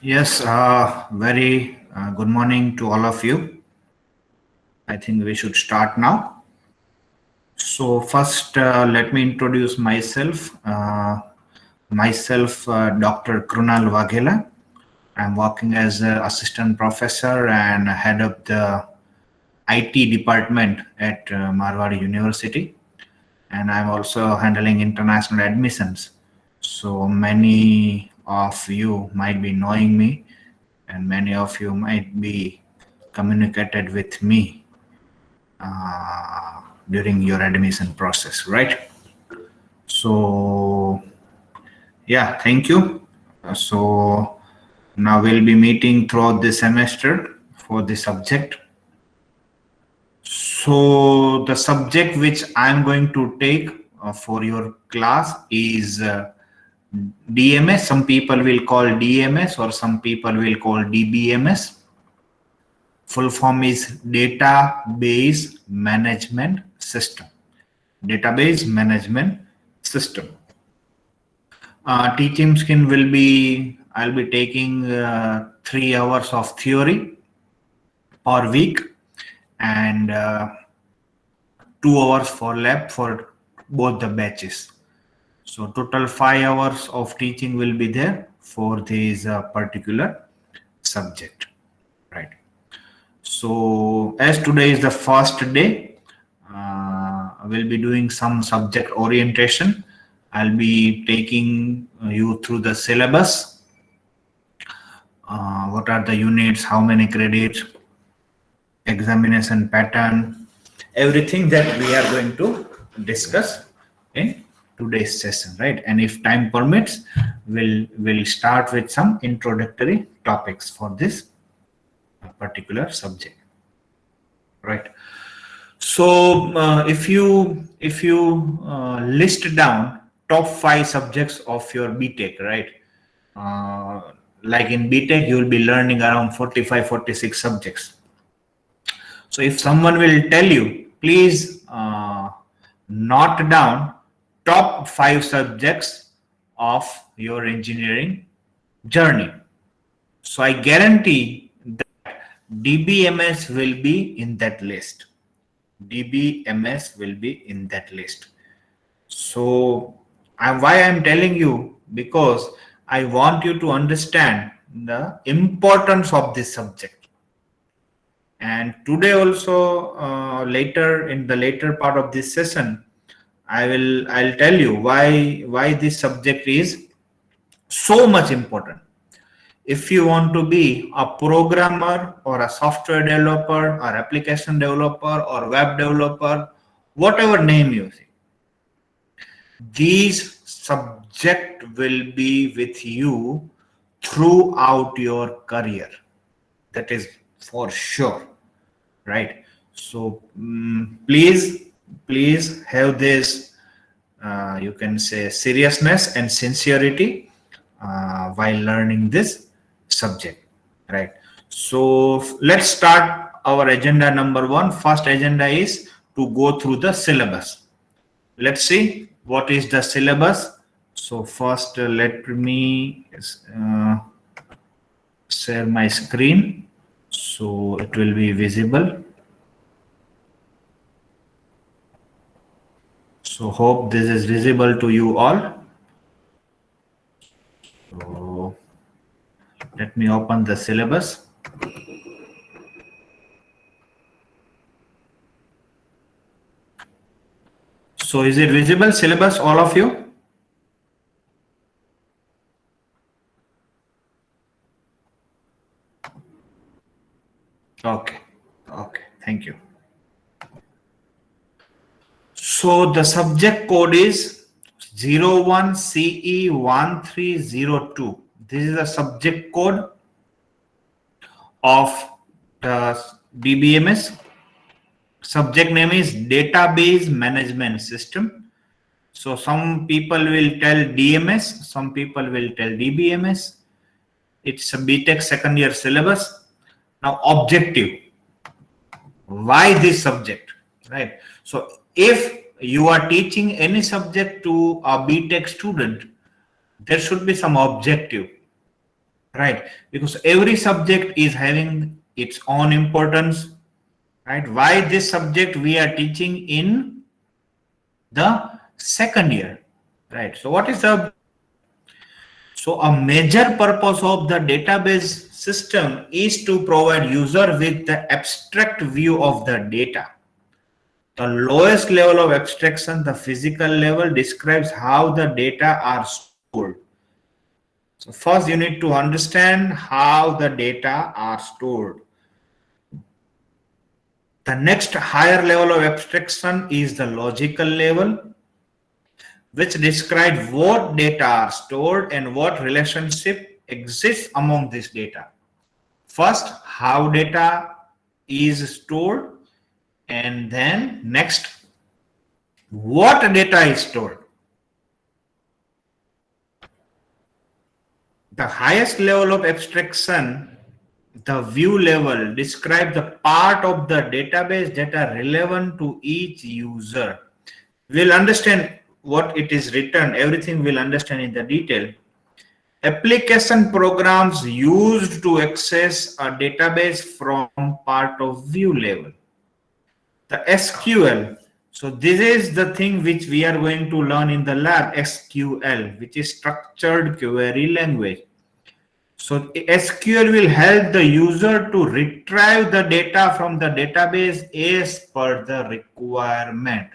Yes, very good morning to all of you. I think we should start now. So, first, let me introduce myself. Dr. Krunal Waghela. I'm working as an assistant professor and head of the IT department at Marwari University. And I'm also handling international admissions. So, many of you might be knowing me, and many of you might be communicated with me during your admission process, right? So, yeah, thank you. So, now we'll be meeting throughout the semester for the subject. So, the subject which I'm going to take for your class is DMS. Some people will call DMS or some people will call DBMS. Full form is Database Management System. Database Management System. Teaching skin will be, I'll be taking 3 hours of theory per week and 2 hours for lab for both the batches. So total 5 hours of teaching will be there for this particular subject, right? So as today is the first day, we'll be doing some subject orientation. I'll be taking you through the syllabus. What are the units? How many credits? Examination pattern? Everything that we are going to discuss in today's session, right? And if time permits, we'll start with some introductory topics for this particular subject, right? So if you list down top 5 subjects of your BTech, right? Like in BTech, you will be learning around 45, 46 subjects. So if someone will tell you, please note down top 5 subjects of your engineering journey. So I guarantee that DBMS will be in that list. DBMS will be in that list. So why I'm telling you, because I want you to understand the importance of this subject. And today also, later in the later part of this session, I'll tell you why this subject is so much important. If you want to be a programmer or a software developer or application developer or web developer, whatever name you see, these subject will be with you throughout your career. That is for sure, right? So please have this, you can say, seriousness and sincerity while learning this subject, right? So let's start our agenda number 1. First agenda is to go through the syllabus. Let's see what is the syllabus. So first let me share my screen so it will be visible. So hope this is visible to you all. So let me open the syllabus. So is it visible, syllabus, all of you? Okay, thank you. So the subject code is 01CE1302. This is the subject code of the DBMS. Subject name is Database Management System. So some people will tell DMS, some people will tell DBMS. It's a BTech second year syllabus. Now objective. Why this subject, right? So if you are teaching any subject to a BTech student, there should be some objective. right? Because every subject is having its own importance, right? Why this subject we are teaching in the second year, right? So what is the so a major purpose of the database system is to provide user with the abstract view of the data. The lowest level of abstraction, the physical level, describes how the data are stored. So first you need to understand how the data are stored. The next higher level of abstraction is the logical level, which describes what data are stored and what relationship exists among this data. First, how data is stored, and then next, what data is stored. The highest level of abstraction, the view level, describes the part of the database that are relevant to each user. We'll understand what it is written, everything we'll understand in the detail. Application programs used to access a database from part of view level. The SQL. So this is the thing which we are going to learn in the lab, SQL, which is structured query language. So SQL will help the user to retrieve the data from the database as per the requirement.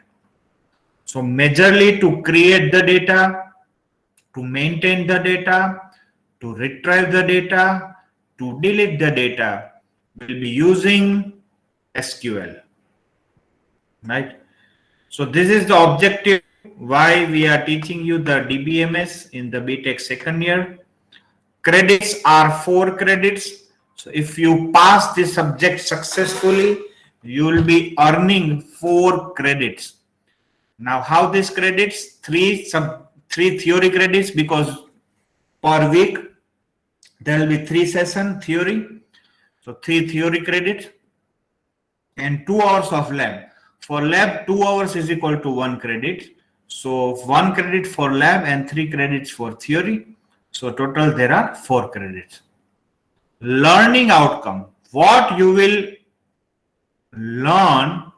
So majorly to create the data, to maintain the data, to retrieve the data, to delete the data, will be using SQL, right? So this is the objective why we are teaching you the DBMS in the BTech second year. Credits are 4 credits. So if you pass this subject successfully, you will be earning 4 credits. Now, how these credits? 3 theory credits, because per week there will be 3 session theory. So 3 theory credits and 2 hours of lab. For lab, 2 hours is equal to 1 credit. So 1 credit for lab and 3 credits for theory. So total there are 4 credits. Learning outcome. What you will learn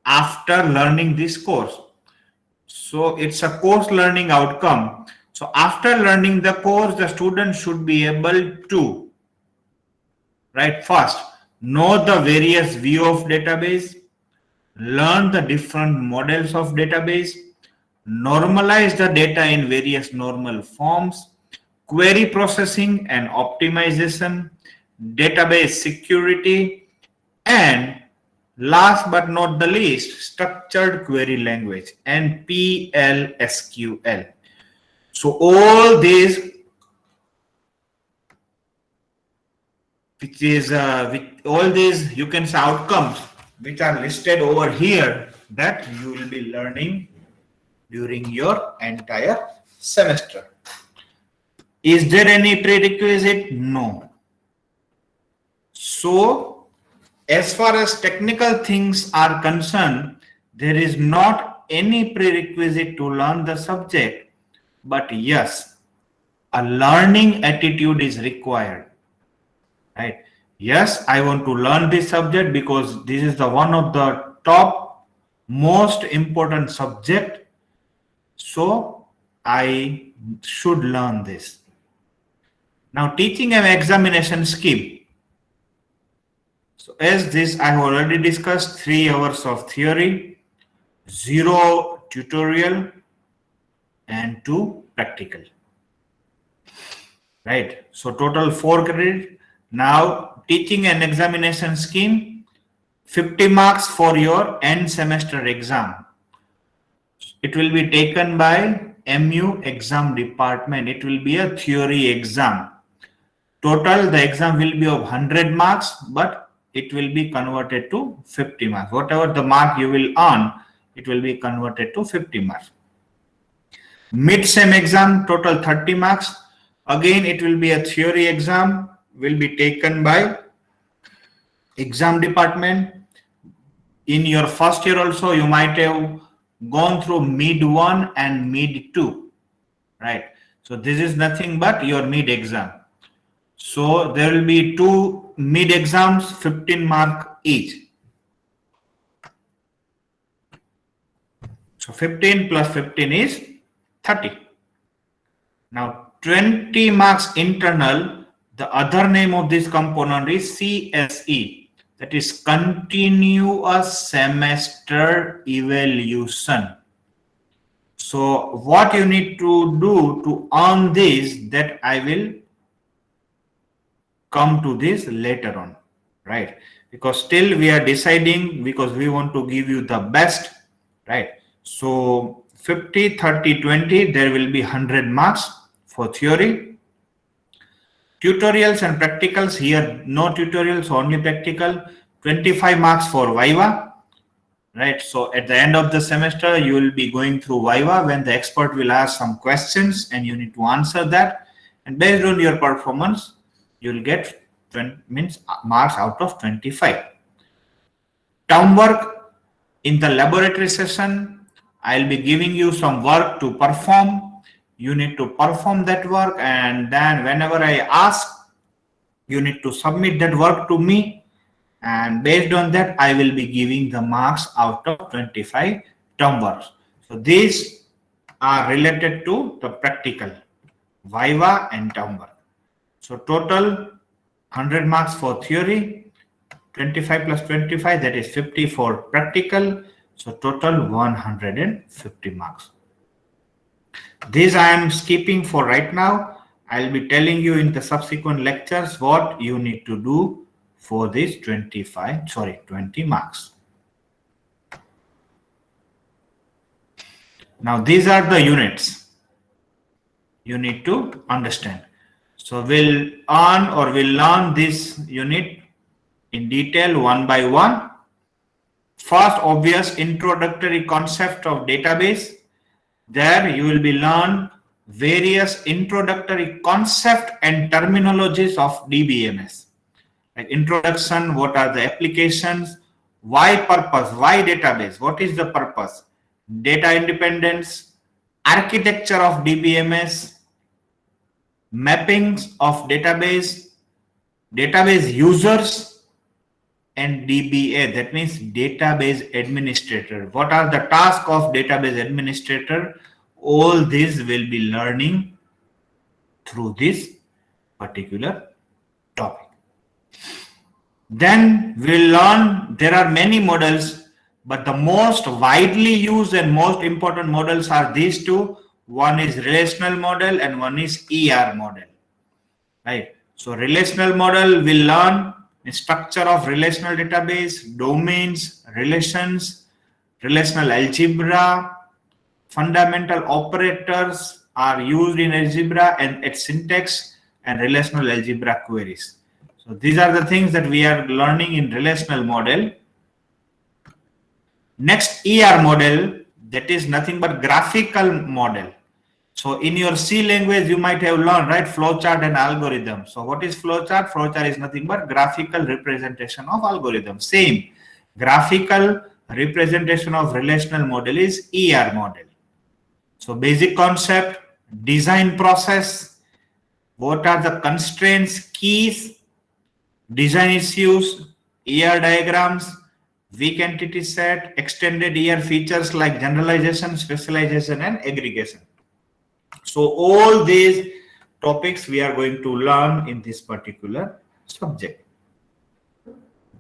after learning this course. So it's a course learning outcome. So after learning the course, the student should be able to, right, first, know the various view of database, learn the different models of database, normalize the data in various normal forms, query processing and optimization, database security, and last but not the least, structured query language and PLSQL. So all these, which is with all these you can say outcomes which are listed over here, that you will be learning during your entire semester. Is there any prerequisite? No. So as far as technical things are concerned, there is not any prerequisite to learn the subject, but yes, a learning attitude is required, right? Yes, I want to learn this subject because this is the one of the top most important subject, so I should learn this. Now, teaching an examination scheme. So as this I have already discussed, 3 hours of theory, 0 tutorial, and 2 practical, right? So total 4 credit. Now teaching an examination scheme, 50 marks for your end semester exam. It will be taken by MU exam department. It will be a theory exam. Total the exam will be of 100 marks, but it will be converted to 50 marks. Whatever the mark you will earn, it will be converted to 50 marks. Mid-sem exam, total 30 marks. Again, it will be a theory exam, will be taken by exam department. In your first year also, you might have gone through mid 1 and mid 2, right? So this is nothing but your mid exam. So there will be 2 mid exams, 15 mark each. So 15 plus 15 is 30. Now 20 marks internal, the other name of this component is CSE, that is continuous semester evaluation. So what you need to do to earn this, that I will come to this later on, right? Because still we are deciding, because we want to give you the best, right? So 50, 30, 20, there will be 100 marks for theory. Tutorials and practicals, here no tutorials, only practical. 25 marks for Viva, right? So at the end of the semester, you will be going through Viva when the expert will ask some questions and you need to answer that. And based on your performance, you will get 20, means marks out of 25. Term work, in the laboratory session, I'll be giving you some work to perform. You need to perform that work, and then whenever I ask, you need to submit that work to me, and based on that I will be giving the marks out of 25 term works. So these are related to the practical, Viva and term work. So total 100 marks for theory, 25 plus 25, that is 50 for practical. So total 150 marks. This I am skipping for right now. I'll be telling you in the subsequent lectures what you need to do for this 20 marks. Now these are the units you need to understand. So we'll learn this unit in detail one by one. First, obvious introductory concept of database. There you will be learn various introductory concept and terminologies of DBMS. Like introduction, what are the applications, why purpose, why database, what is the purpose, data independence, architecture of DBMS, mappings of database, database users, and DBA, that means database administrator. What are the tasks of database administrator? All this will be learning through this particular topic. Then we'll learn there are many models, but the most widely used and most important models are these two. One is relational model and one is ER model, right? So relational model will learn the structure of relational database, domains, relations, relational algebra, fundamental operators are used in algebra and its syntax, and relational algebra queries. So these are the things that we are learning in relational model. Next, ER model, that is nothing but graphical model. So in your C language, you might have learned, right, flowchart and algorithm. So what is flowchart? Flowchart is nothing but graphical representation of algorithm. Same, graphical representation of relational model is ER model. So basic concept, design process, what are the constraints, keys, design issues, ER diagrams, weak entity set, extended ER features like generalization, specialization, and aggregation. So all these topics we are going to learn in this particular subject.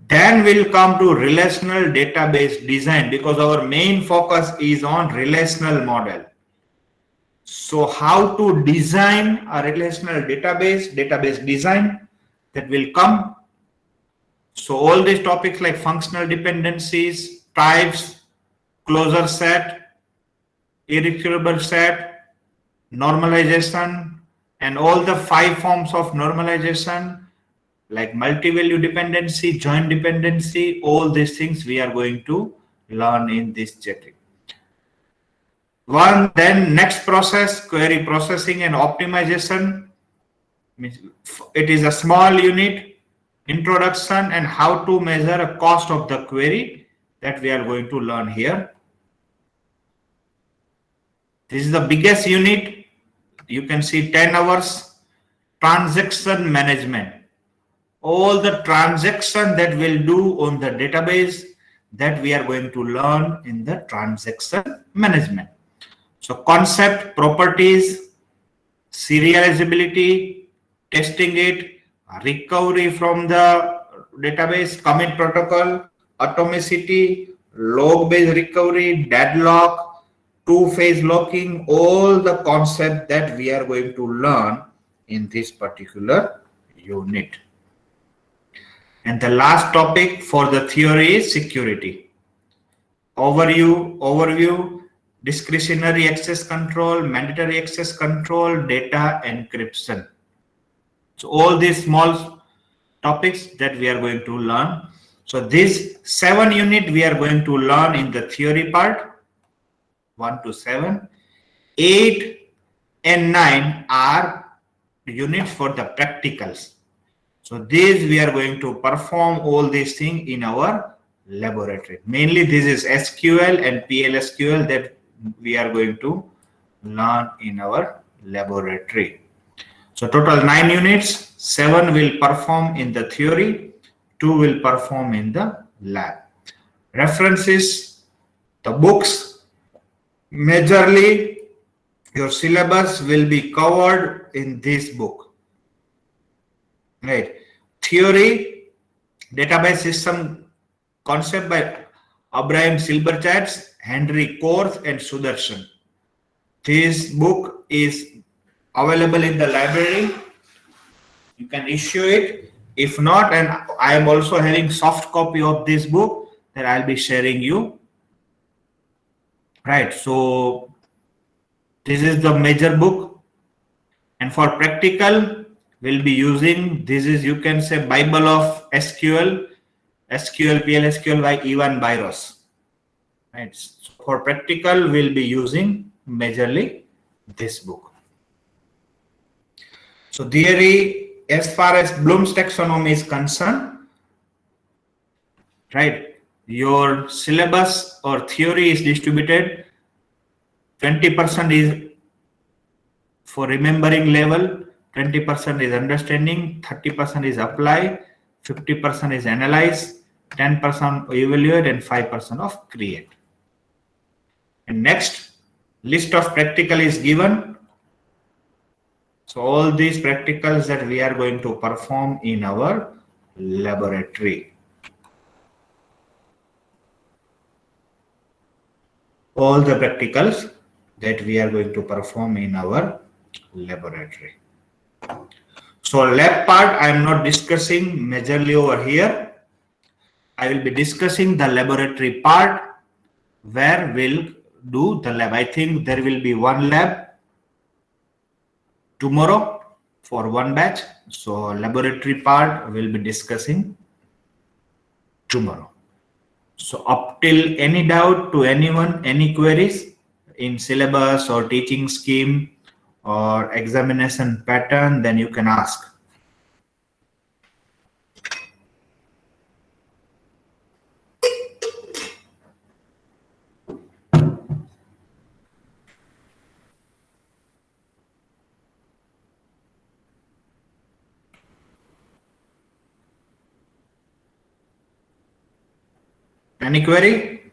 Then we'll come to relational database design, because our main focus is on relational model. So how to design a relational database design, that will come. So all these topics like functional dependencies, types, closure set, irreducible set, normalization, and all the 5 forms of normalization like multi-value dependency, joint dependency, all these things we are going to learn in this chapter. Then next process, query processing and optimization. It is a small unit, introduction and how to measure a cost of the query, that we are going to learn here. This is the biggest unit. You can see 10 hours. transaction management. All the transaction that we'll do on the database, that we are going to learn in the transaction management. So concept, properties, serializability, testing it, recovery from the database, commit protocol, atomicity, log-based recovery, deadlock, two-phase locking, all the concepts that we are going to learn in this particular unit. And the last topic for the theory is security. Overview, discretionary access control, mandatory access control, data encryption. So all these small topics that we are going to learn. So these 7 units we are going to learn in the theory part, 1 to 7. 8 and 9 are units for the practicals. So these we are going to perform all these things in our laboratory. Mainly this is SQL and PLSQL that we are going to learn in our laboratory. So total 9 units, 7 will perform in the theory, 2 will perform in the lab. References, the books, majorly your syllabus will be covered in this book. Right. Theory, database system concept by Abraham Silberschatz, Henry Korth, and Sudarshan. This book is available in the library. You can issue it. If not, and I am also having soft copy of this book that I'll be sharing you. Right. So this is the major book. And for practical, we'll be using, this is, you can say, Bible of SQL, PLSQL by Ivan Byros. Right. So for practical, we'll be using majorly this book. So theory, as far as Bloom's taxonomy is concerned, right, your syllabus or theory is distributed. 20% is for remembering level, 20% is understanding, 30% is apply, 50% is analyze, 10% evaluate, and 5% of create. And next, list of practical is given. So all these practicals that we are going to perform in our laboratory. All the practicals that we are going to perform in our laboratory. So lab part I am not discussing majorly over here. I will be discussing the laboratory part where we'll do the lab. I think there will be one lab tomorrow for one batch. So laboratory part we'll be discussing tomorrow. So up till any doubt to anyone, any queries in syllabus or teaching scheme or examination pattern, then you can ask. Any query?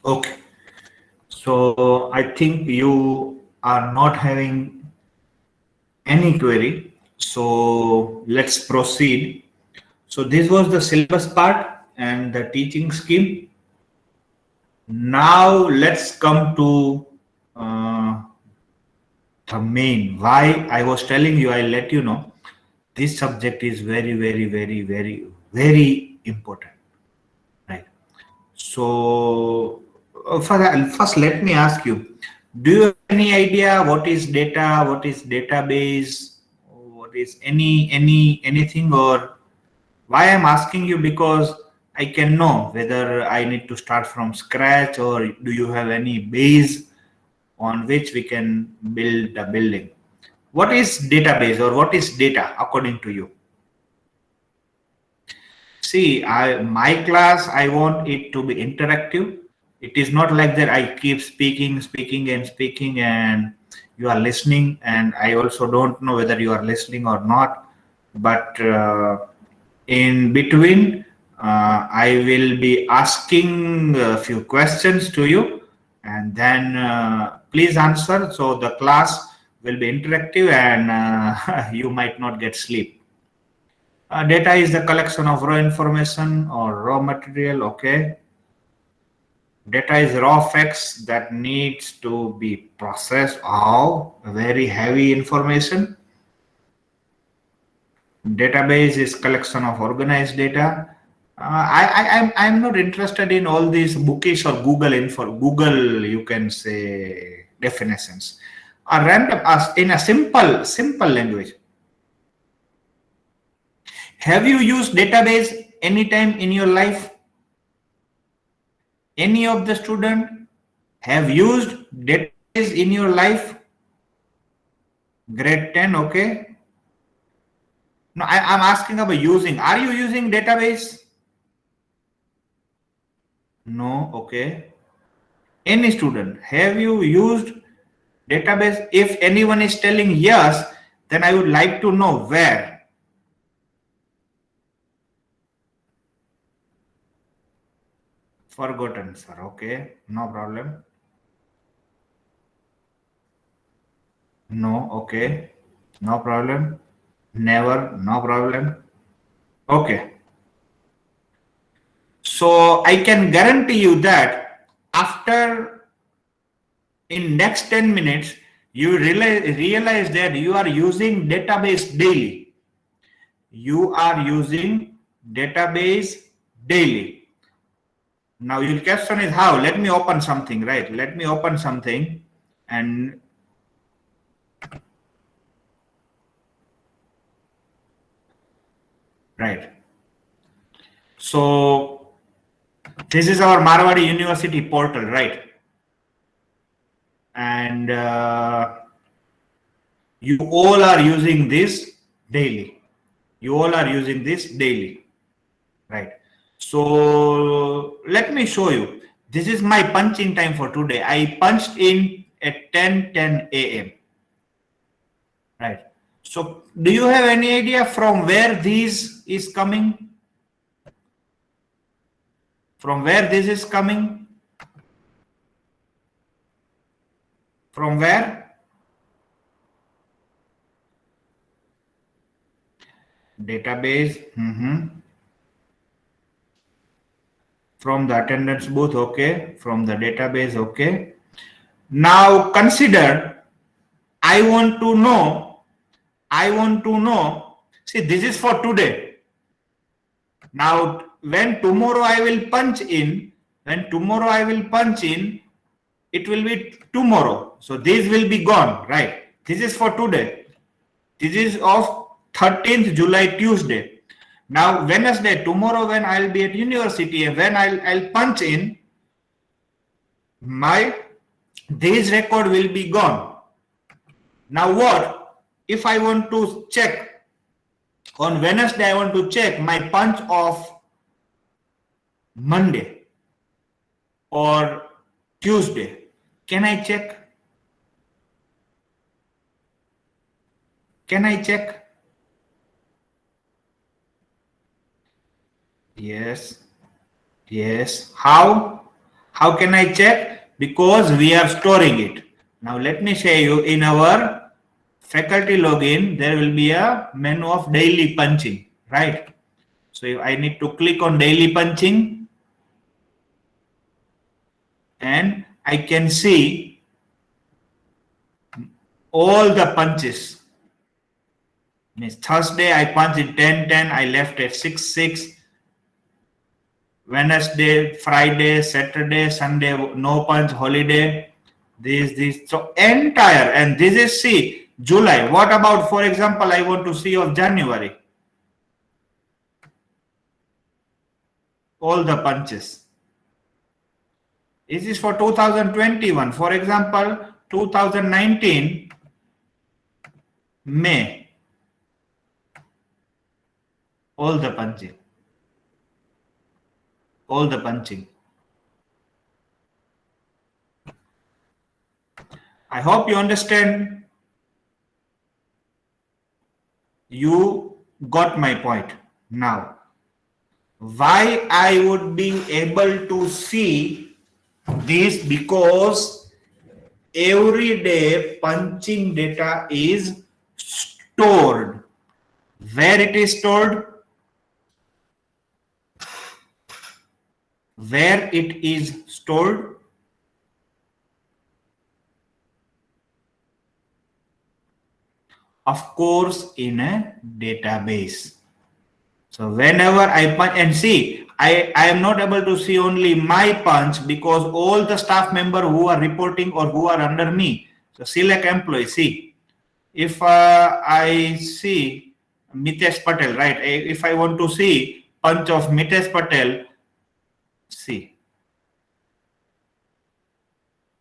Okay. So I think you are not having any query. So let's proceed. So this was the syllabus part and the teaching scheme. Now let's come to the main. Why I was telling you, I'll let you know. This subject is very, very, very, very, very important. Right. So first let me ask you, do you have any idea what is data, what is database, what is anything? Or why I'm asking you, because I can know whether I need to start from scratch or do you have any base on which we can build a building. What is database or what is data according to you? See, my class, I want it to be interactive. It is not like that I keep speaking, and you are listening, and I also don't know whether you are listening or not. But in between, I will be asking a few questions to you, and then please answer. So the class will be interactive, and you might not get sleep. Data is the collection of raw information or raw material. Okay. Data is raw facts that needs to be processed. Oh, very heavy information. Database is collection of organized data. I'm not interested in all these bookish or Google info. Google, you can say definitions. A random, in a simple language. Have you used database anytime in your life? Any of the student have used database in your life? Grade 10, okay. No, I'm asking about using. Are you using database? No, okay. Any student, have you used database? If anyone is telling yes, then I would like to know where. Forgotten, sir. Okay, no problem. No, okay, no problem. Never, no problem. Okay. So I can guarantee you that after in next 10 minutes, you realize that you are using database daily. You are using database daily. Now your question is how? Let me open something, right? Let me open something and right. So this is our Marwari University portal, right? And you all are using this daily. You all are using this daily, right? So let me show you. This is my punching time for today. I punched in at 10:10 a.m. Right. So do you have any idea from where this is coming? From where this is coming? From where? Database. From the attendance booth, okay. From the database, okay. Now consider, I want to know, see, this is for today. Now, when tomorrow I will punch in, it will be tomorrow. So this will be gone, right? This is for today. This is of 13th July, Tuesday. Now, Wednesday, tomorrow when I'll be at university, when I'll punch in, this record will be gone. Now what? If I want to check, on Wednesday, I want to check my punch of Monday or Tuesday. Can I check? Can I check? Yes. How can I check? Because we are storing it. Now let me show you in our faculty login, there will be a menu of daily punching, right? So I need to click on daily punching and I can see all the punches. Means Thursday I punched in 10:10, I left at 6:06. Wednesday, Friday, Saturday, Sunday, no punch, holiday. This so entire, and this is see July. What about, for example, I want to see of January? All the punches. This is for 2021. For example, 2019 May. All the punches. all the punching. I hope you understand. You got my point. Now, why I would be able to see this? Because every day punching data is stored. Where it is stored? Where it is stored? Of course, in a database. So whenever I punch and see, I am not able to see only my punch because all the staff member who are reporting or who are under me. So select employee, see, if I see Mitesh Patel, right? If I want to see punch of Mitesh Patel, see,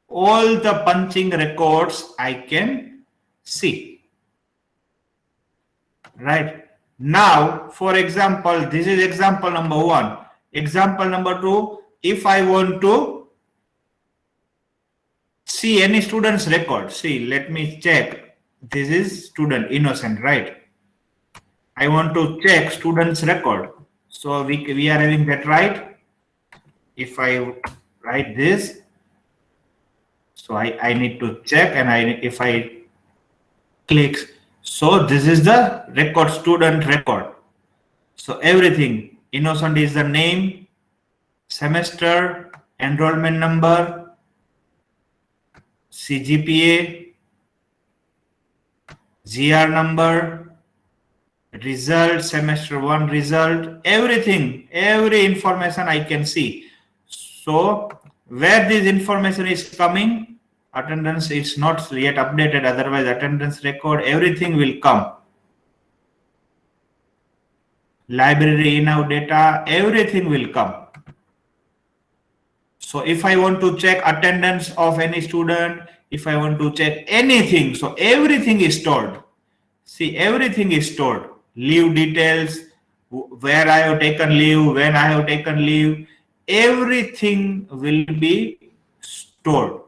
all the punching records I can see, right? Now, for example, this is example number 1. Example number 2, if I want to see any student's record, see, let me check. This is student Innocent, right? I want to check student's record. So we are having that, right? If I write this, so I need to check, and if I click, so this is the record, student record. So everything, Innocent is the name, semester, enrollment number, CGPA, GR number, result, semester 1 result, everything, every information I can see. So where this information is coming, attendance is not yet updated, otherwise attendance record, everything will come. Library in-out data, everything will come. So if I want to check attendance of any student, if I want to check anything, so everything is stored. See, everything is stored. Leave details, where I have taken leave, when I have taken leave, everything will be stored.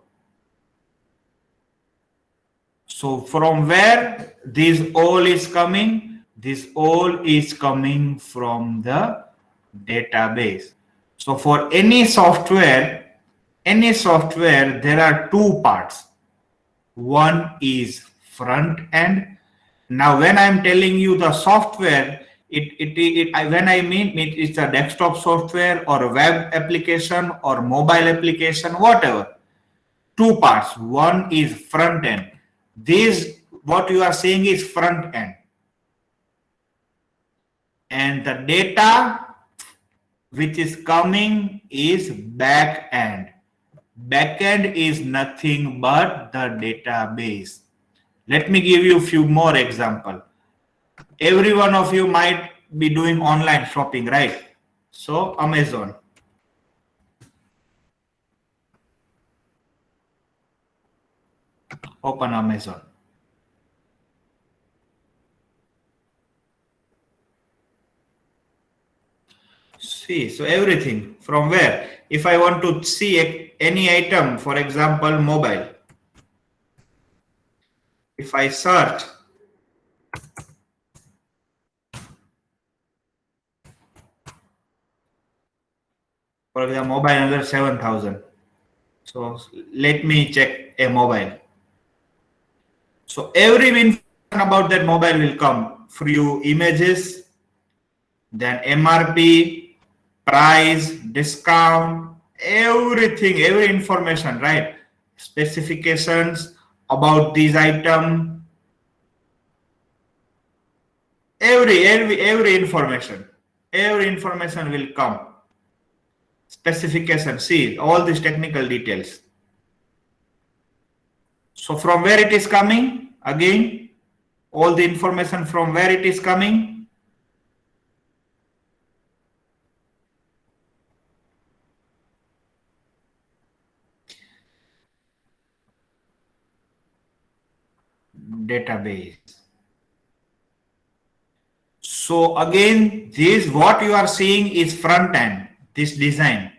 So from where this all is coming? This all is coming from the database. So for any software, there are two parts. One is front end. Now, when I'm telling you the software, when I mean it's a desktop software or a web application or mobile application, whatever. Two parts. One is front end. This, what you are saying, is front end. And the data which is coming is back end. Back end is nothing but the database. Let me give you a few more examples. Every one of you might be doing online shopping, right? So Amazon. Open Amazon. See, so everything from where? If I want to see any item, for example, mobile, if I search, for example, mobile under 7,000. So let me check a mobile. So every information about that mobile will come. Few images, then MRP, price, discount, everything, every information, right? Specifications about this item, every information will come. Specification, see all these technical details. So from where it is coming, again, all the information from where it is coming, database. So again, this what you are seeing is front end. this design,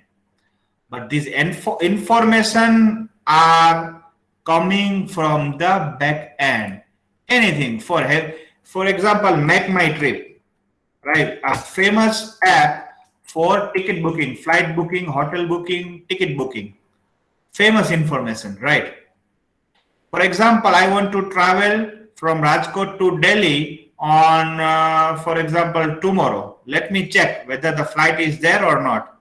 but this information are coming from the back end. Anything for example, Make My Trip, right? A famous app for ticket booking, flight booking, hotel booking, ticket booking. Famous information, right? For example, I want to travel from Rajkot to Delhi on, for example, tomorrow. Let me check whether the flight is there or not.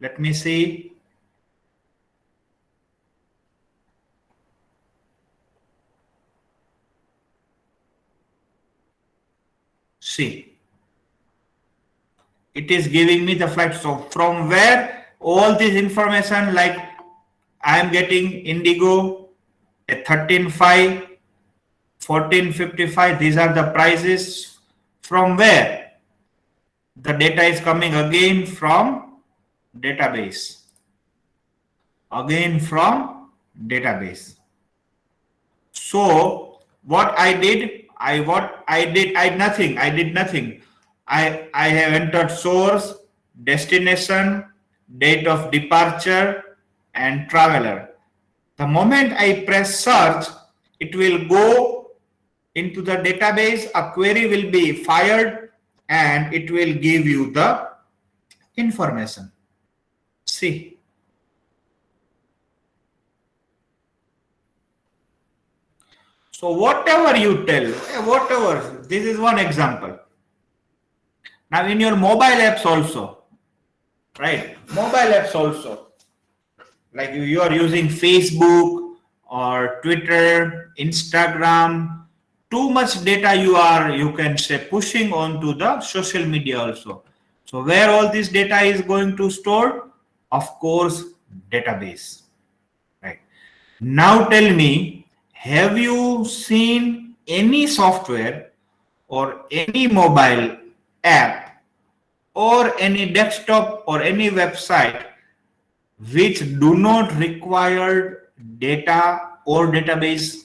Let me see. See, it is giving me the flight. So from where all this information, like I am getting Indigo at 13.5, 14.55. These are the prices. From where? The data is coming again from database. Again from database. So what I did, I did nothing. I have entered source, destination, date of departure, and traveler. The moment I press search, it will go into the database, a query will be fired, and it will give you the information. See. So whatever you tell, whatever, this is one example. Now in your mobile apps also, right? Mobile apps also, like you are using Facebook or Twitter, Instagram, too much data you can say pushing onto the social media also. So where all this data is going to store? Of course, database, right? Now tell me, have you seen any software or any mobile app or any desktop or any website which do not require data or database?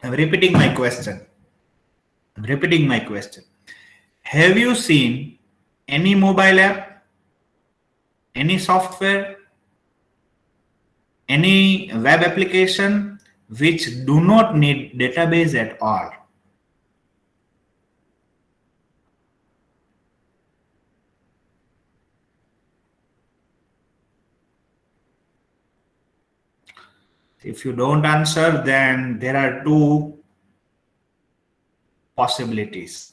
I'm repeating my question. Have you seen any mobile app, any software, any web application which do not need database at all? If you don't answer, then there are two possibilities.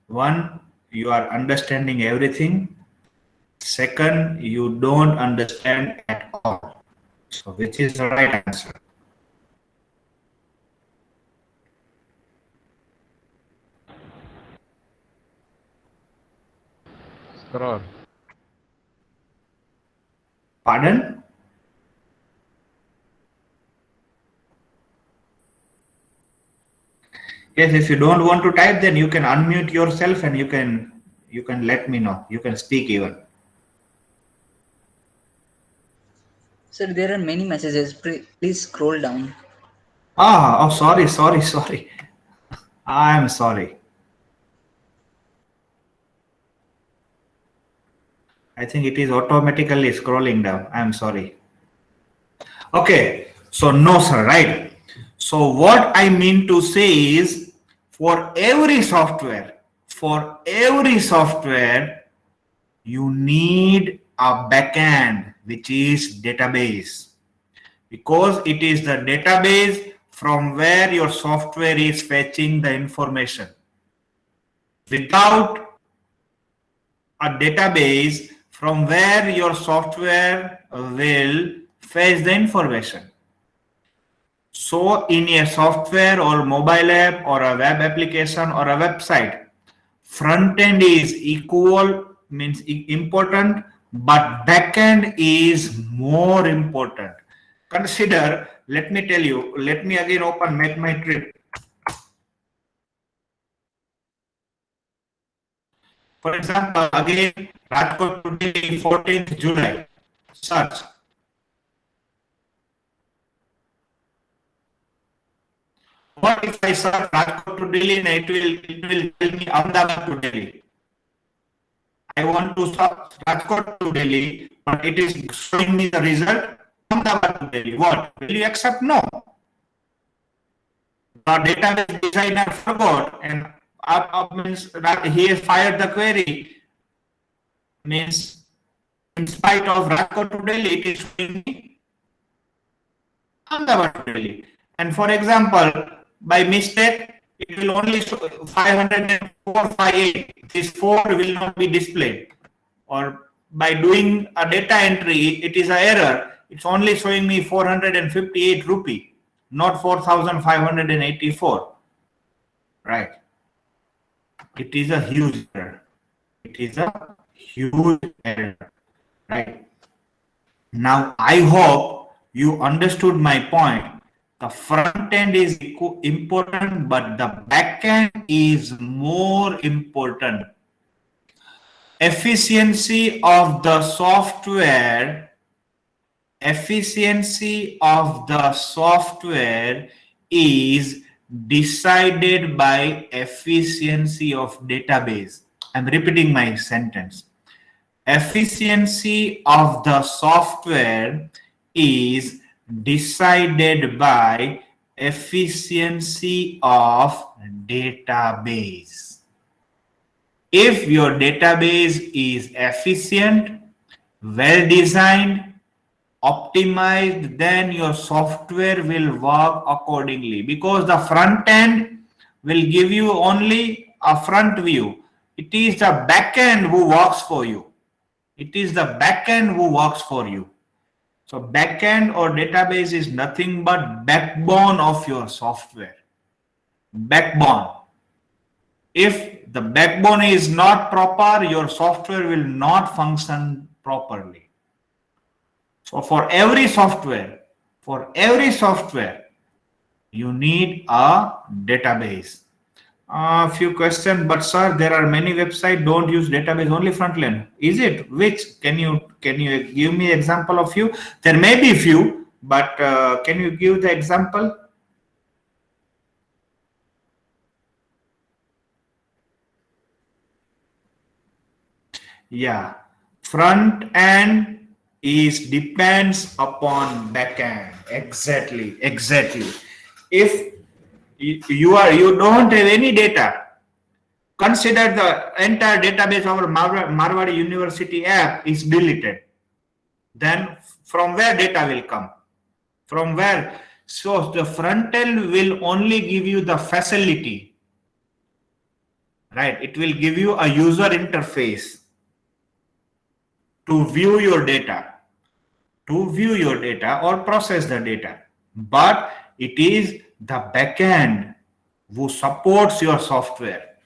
One, you are understanding everything. Second, you don't understand at all. So which is the right answer? Scroll. Pardon? Yes, if you don't want to type, then you can unmute yourself and you can let me know. You can speak even. Sir, there are many messages. Please scroll down. Oh, sorry. I am sorry. I think it is automatically scrolling down. I am sorry. Okay, so no, sir, right? So what I mean to say is, for every software, you need a backend, which is database, because it is the database from where your software is fetching the information. Without a database from where your software will fetch the information. So in a software or mobile app or a web application or a website, front end is means important, but back end is more important. Consider, let me tell you, let me again open Make My Trip. For example, again, Rajkot today, 14th July, search. What if I search Rajkot to Delhi and it will tell me Ahmedabad to Delhi? I want to search Rajkot to Delhi, but it is showing me the result Ahmedabad to Delhi. What? Will you accept? No. The database designer forgot and means that he has fired the query. Means in spite of Rajkot to Delhi, it is showing me Ahmedabad to Delhi. And for example, by mistake, it will only show 50458. This 4 will not be displayed. Or by doing a data entry, it is an error. It's only showing me 458 rupee, not 4,584. Right. It is a huge error. It is a huge error. Right. Now, I hope you understood my point. The front end is important, but the back end is more important. Efficiency of the software is decided by efficiency of database. I'm repeating my sentence. Efficiency of the software is decided by efficiency of database. If your database is efficient, well designed, optimized, then your software will work accordingly, because the front end will give you only a front view. It is the back end who works for you. It is the back end who works for you. So backend or database is nothing but backbone of your software. Backbone. If the backbone is not proper, your software will not function properly. So for every software, you need a database. A few questions, but sir, there are many websites don't use database, only front end. Is it? Which can you give me example of few? There may be few, but can you give the example? Yeah, front end is depends upon back end. Exactly. If you don't have any data, consider the entire database of our Marwari University app is deleted. Then from where data will come? From where? So the front end will only give you the facility, right? It will give you a user interface to view your data, or process the data. But it is the backend who supports your software.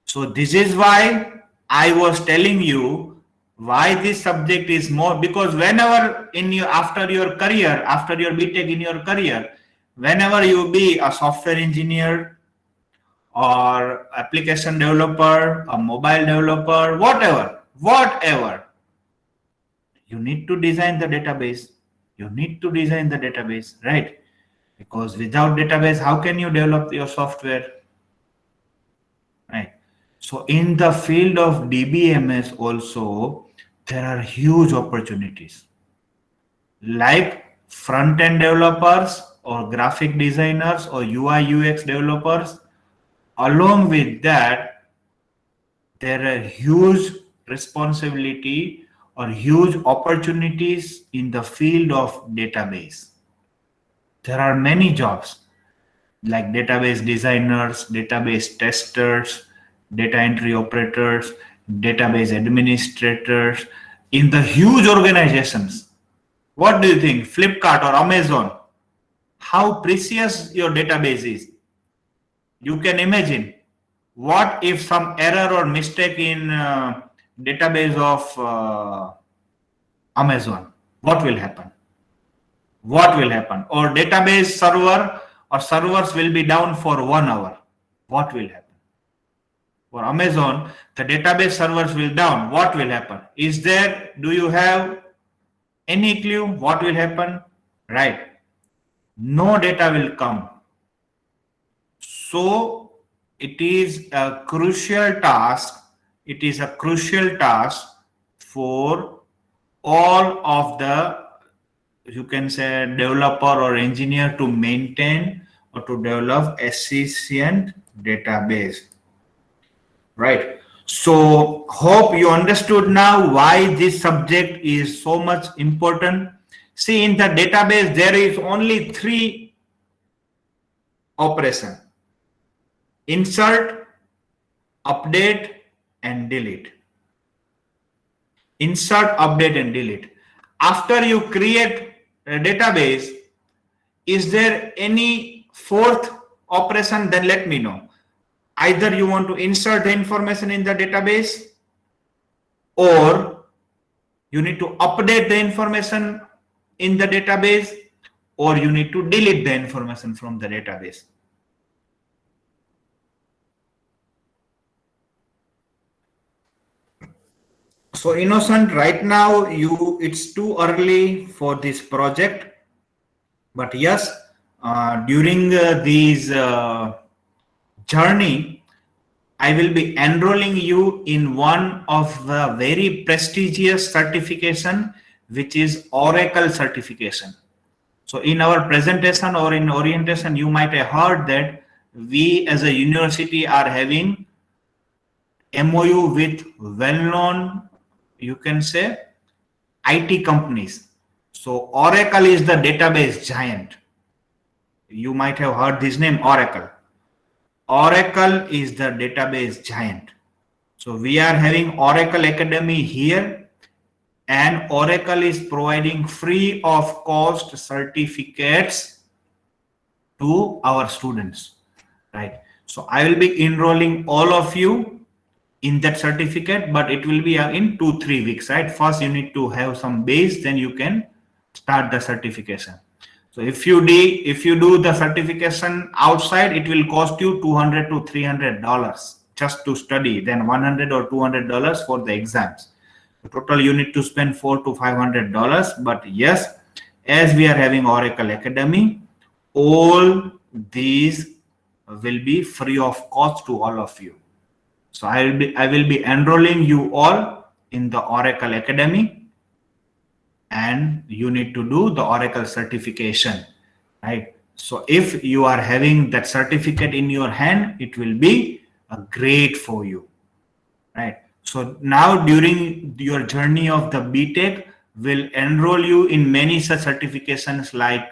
So this is why I was telling you why this subject is more, because whenever after your BTech in your career, whenever you be a software engineer or application developer, a mobile developer, whatever, you need to design the database. Right? Because without database, how can you develop your software? Right. So in the field of DBMS also, there are huge opportunities. Like front-end developers or graphic designers or UI UX developers. Along with that, there are huge responsibility or huge opportunities in the field of database. There are many jobs like database designers, database testers, data entry operators, database administrators in the huge organizations. What do you think? Flipkart or Amazon? How precious your database is. You can imagine what if some error or mistake in database of Amazon, what will happen? Or database server or servers will be down for 1 hour. What will happen? For Amazon, the database servers will down. What will happen? Do you have any clue what will happen? Right. No data will come. So it is a crucial task. It is a crucial task for all of the, you can say, developer or engineer to maintain or to develop efficient database, right? So hope you understood now why this subject is so much important. See, in the database there is only 3 operation: insert, update, and delete. Insert, update, and delete. After you create a database, is there any 4th operation? Then let me know. Either you want to insert the information in the database, or you need to update the information in the database, or you need to delete the information from the database. So Innocent, right now it's too early for this project, but yes, during this journey, I will be enrolling you in one of the very prestigious certification, which is Oracle certification. So in our presentation or in orientation, you might have heard that we as a university are having MOU with well-known, you can say, IT companies. So Oracle is the database giant. You might have heard this name, Oracle. Oracle is the database giant. So we are having Oracle Academy here, and Oracle is providing free of cost certificates to our students, right? So I will be enrolling all of you in that certificate, but it will be in 2-3 weeks, right? First you need to have some base, then you can start the certification. So if you do the certification outside, it will cost you $200 to $300 just to study, then $100 or $200 for the exams. The total you need to spend $400 to $500. But yes, as we are having Oracle Academy, all these will be free of cost to all of you. So I will be enrolling you all in the Oracle Academy, and you need to do the Oracle certification, right? So if you are having that certificate in your hand, it will be great for you, right? So now during your journey of the BTech, will enroll you in many such certifications like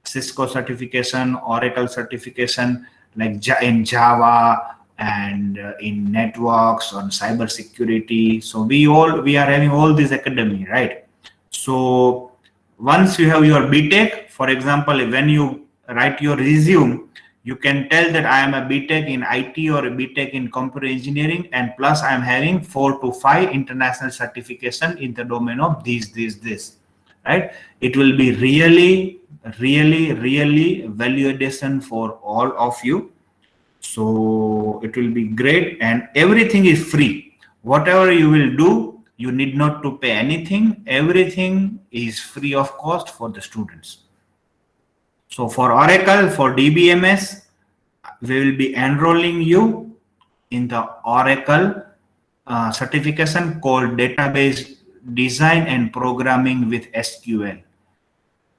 Cisco certification, Oracle certification, like in Java and in networks, on cyber security. So we are having all this academy, right? So once you have your BTech, for example, when you write your resume, you can tell that I am a BTech in IT or a BTech in computer engineering, and plus I am having 4 to 5 international certification in the domain of this, right? It will be really value addition for all of you. So it will be great, and everything is free. Whatever you will do, you need not to pay anything. Everything is free of cost for the students. So for Oracle, for DBMS, we will be enrolling you in the Oracle certification called Database Design and Programming with SQL.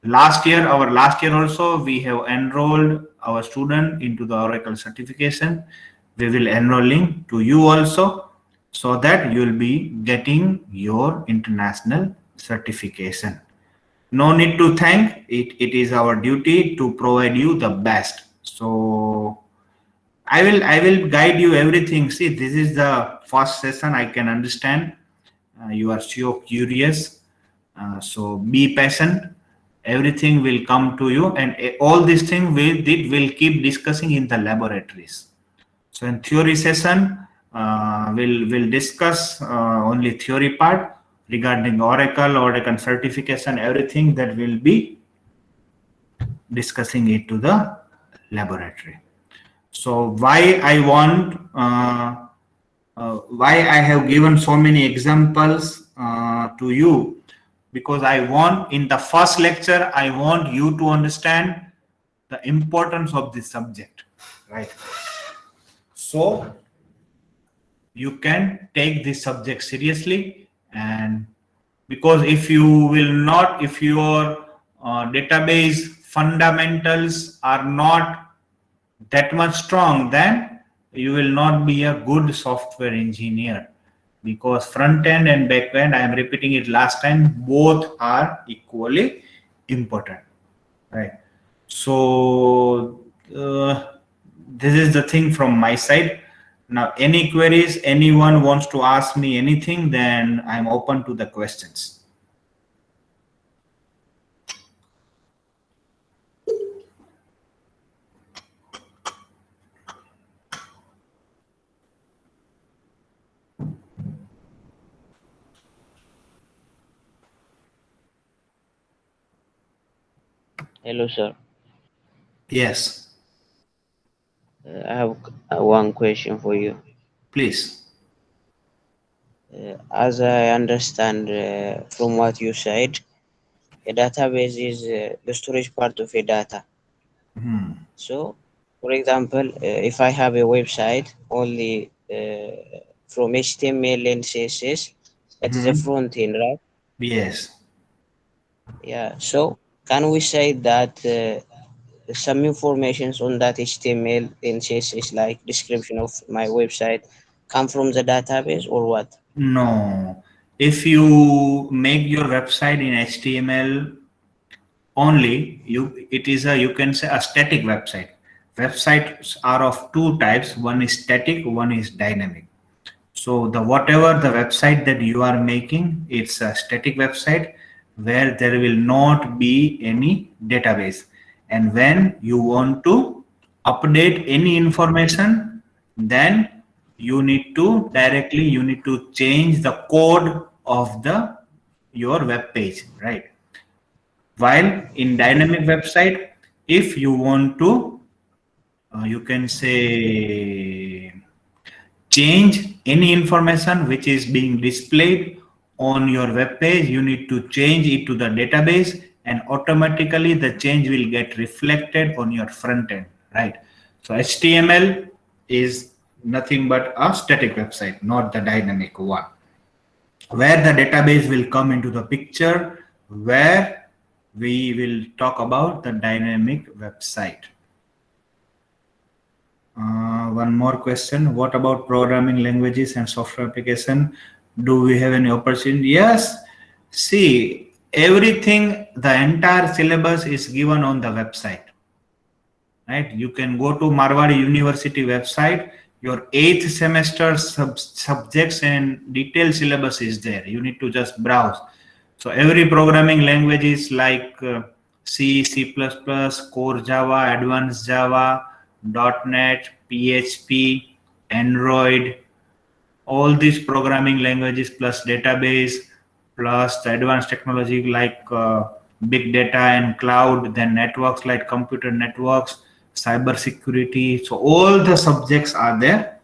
Last year also, we have enrolled our student into the Oracle certification. We will enrolling to you also, so that you will be getting your international certification. No need to thank it. It is our duty to provide you the best. So I will guide you everything. See, this is the first session. I can understand you are so curious. So be patient. Everything will come to you, and all these things we'll keep discussing in the laboratories. So in theory session, we'll discuss only theory part regarding Oracle certification, everything that will be discussing it to the laboratory. So why I have given so many examples to you, because I want, in the first lecture, I want you to understand the importance of this subject. right? So you can take this subject seriously, and because if you will not, if your database fundamentals are not that much strong, then you will not be a good software engineer, because front end and back end, I am repeating it last time, both are equally important, right? So this is the thing from my side. Now any queries, anyone wants to ask me anything, then I'm open to the questions. Hello, sir. Yes, I have one question for you. please. As I understand from what you said, a database is the storage part of a data. So, for example, if I have a website only from HTML and CSS, that is a front end, right? Yes. Yeah. So, can we say that some informations on that HTML and CSS, like description of my website, come from the database or what? No. If you make your website in HTML only, it is a, you can say, a static website. Websites are of two types. One is static, one is dynamic. So the whatever the website that you are making, it's a static website where there will not be any database. And when you want to update any information, then you need to directly, you need to change the code of the your web page, right? While in dynamic website, if you want to, you can say, change any information which is being displayed on your web page, you need to change it to the database, and automatically the change will get reflected on your front end, right? So HTML is nothing but a static website, not the dynamic one, where the database will come into the picture, where we will talk about the dynamic website. One more question. What about programming languages and software application? Do we have any opportunity? Yes. See, everything, the entire syllabus is given on the website, right? You can go to Marwari University website. Your 8th semester subjects and detailed syllabus is there. You need to just browse. So every programming language is like C, C++, Core Java, Advanced Java, .NET, PHP, Android, all these programming languages plus database plus the advanced technology like big data and cloud, then networks like computer networks, cyber security. So all the subjects are there.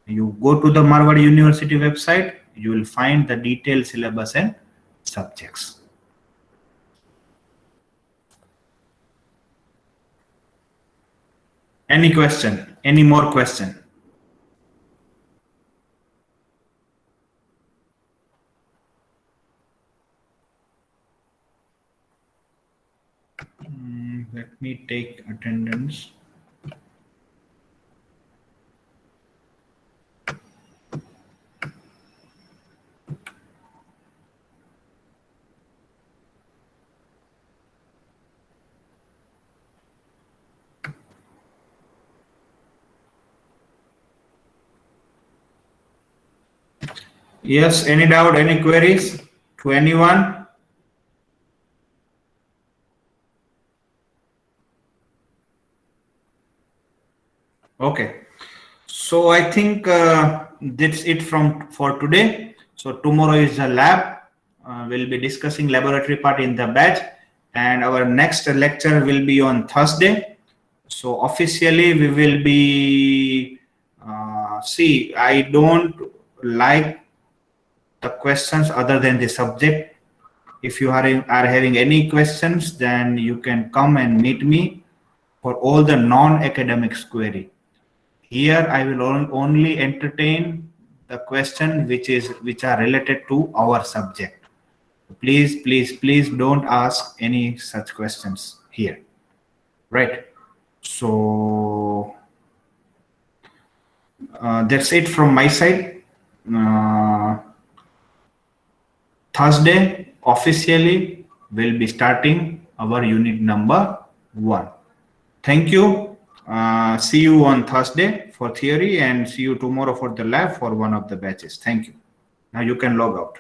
You go to the Marwari University website, you will find the detailed syllabus and subjects. Any question? Any more question? Let me take attendance. Yes, any doubt, any queries to anyone? Okay, so I think that's it from for today. So tomorrow is a lab. We'll be discussing laboratory part in the batch, and our next lecture will be on Thursday. So officially we will be see, I don't like the questions other than the subject. If you are having any questions, then you can come and meet me for all the non-academics query. Here I will only entertain the question which are related to our subject. Please don't ask any such questions here, right? So that's it from my side. Thursday officially will be starting our unit number 1. Thank you. See you on Thursday for theory and see you tomorrow for the lab for one of the batches. Thank you. Now you can log out.